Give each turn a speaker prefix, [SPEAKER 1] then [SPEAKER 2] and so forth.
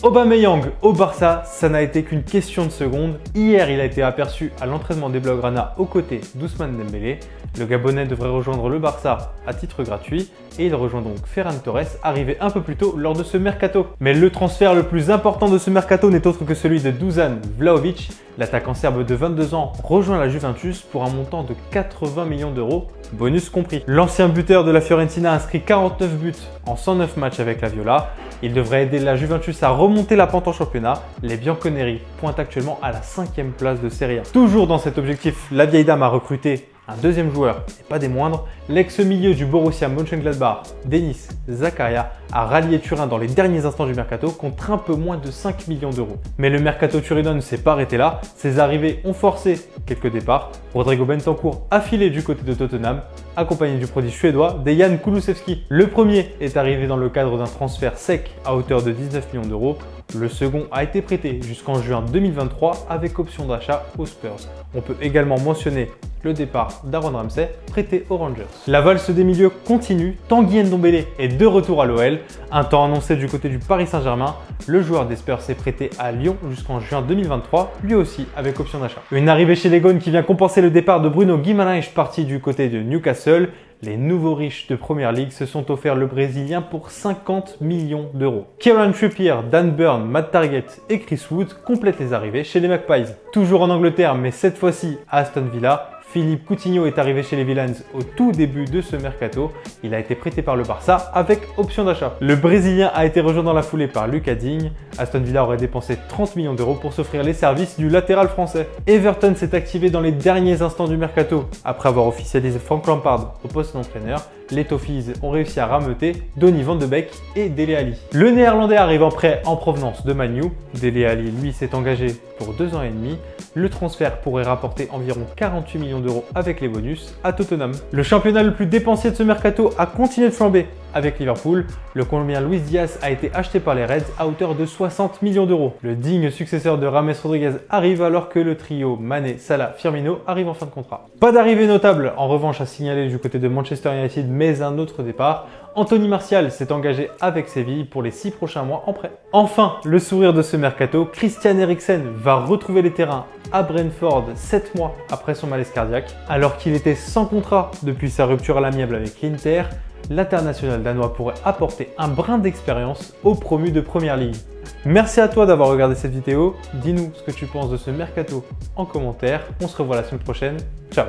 [SPEAKER 1] Aubameyang au Barça, ça n'a été qu'une question de secondes. Hier, il a été aperçu à l'entraînement des Blaugrana aux côtés d'Ousmane Dembélé. Le Gabonais devrait rejoindre le Barça à titre gratuit et il rejoint donc Ferran Torres, arrivé un peu plus tôt lors de ce mercato. Mais le transfert le plus important de ce mercato n'est autre que celui de Dusan Vlahovic. L'attaquant serbe de 22 ans rejoint la Juventus pour un montant de 80 millions d'euros, bonus compris. L'ancien buteur de la Fiorentina a inscrit 49 buts en 109 matchs avec la Viola. Il devrait aider la Juventus à remonter la pente en championnat. Les Bianconeri pointent actuellement à la 5e place de Serie A. Toujours dans cet objectif, la vieille dame a recruté un deuxième joueur, et pas des moindres. L'ex-milieu du Borussia Mönchengladbach, Denis Zakaria, a rallié Turin dans les derniers instants du mercato contre un peu moins de 5 millions d'euros. Mais le mercato turinois ne s'est pas arrêté là. Ses arrivées ont forcé quelques départs. Rodrigo Bentancur a filé du côté de Tottenham, accompagné du prodige suédois Dejan Kulusevski. Le premier est arrivé dans le cadre d'un transfert sec à hauteur de 19 millions d'euros. Le second a été prêté jusqu'en juin 2023 avec option d'achat aux Spurs. On peut également mentionner le départ d'Aaron Ramsey, prêté aux Rangers. La valse des milieux continue. Tanguy Ndombele est de retour à l'OL. Un temps annoncé du côté du Paris Saint-Germain, le joueur des Spurs s'est prêté à Lyon jusqu'en juin 2023, lui aussi avec option d'achat. Une arrivée chez les Gones qui vient compenser le départ de Bruno Guimarães parti du côté de Newcastle. Les nouveaux riches de Premier League se sont offerts le Brésilien pour 50 millions d'euros. Kieran Trippier, Dan Burn, Matt Targett et Chris Wood complètent les arrivées chez les Magpies. Toujours en Angleterre, mais cette fois-ci à Aston Villa, Philippe Coutinho est arrivé chez les Villains au tout début de ce mercato. Il a été prêté par le Barça avec option d'achat. Le Brésilien a été rejoint dans la foulée par Lucas Digne. Aston Villa aurait dépensé 30 millions d'euros pour s'offrir les services du latéral français. Everton s'est activé dans les derniers instants du mercato. Après avoir officialisé Frank Lampard au poste d'entraîneur, les Toffees ont réussi à rameuter Donny van de Beek et Dele Alli. Le Néerlandais arrive en prêt en provenance de Man U. Dele Alli, lui, s'est engagé pour 2 ans et demi. Le transfert pourrait rapporter environ 48 millions d'euros avec les bonus à Tottenham. Le championnat le plus dépensier de ce mercato a continué de flamber avec Liverpool. Le Colombien Luis Diaz a été acheté par les Reds à hauteur de 60 millions d'euros. Le digne successeur de James Rodriguez arrive alors que le trio Mané, Salah, Firmino arrive en fin de contrat. Pas d'arrivée notable en revanche à signaler du côté de Manchester United, mais un autre départ. Anthony Martial s'est engagé avec Séville pour les 6 prochains mois en prêt. Enfin, le sourire de ce mercato, Christian Eriksen va retrouver les terrains à Brentford 7 mois après son malaise cardiaque. Alors qu'il était sans contrat depuis sa rupture à l'amiable avec l'Inter, l'international danois pourrait apporter un brin d'expérience aux promus de Premier League. Merci à toi d'avoir regardé cette vidéo. Dis-nous ce que tu penses de ce mercato en commentaire. On se revoit la semaine prochaine. Ciao!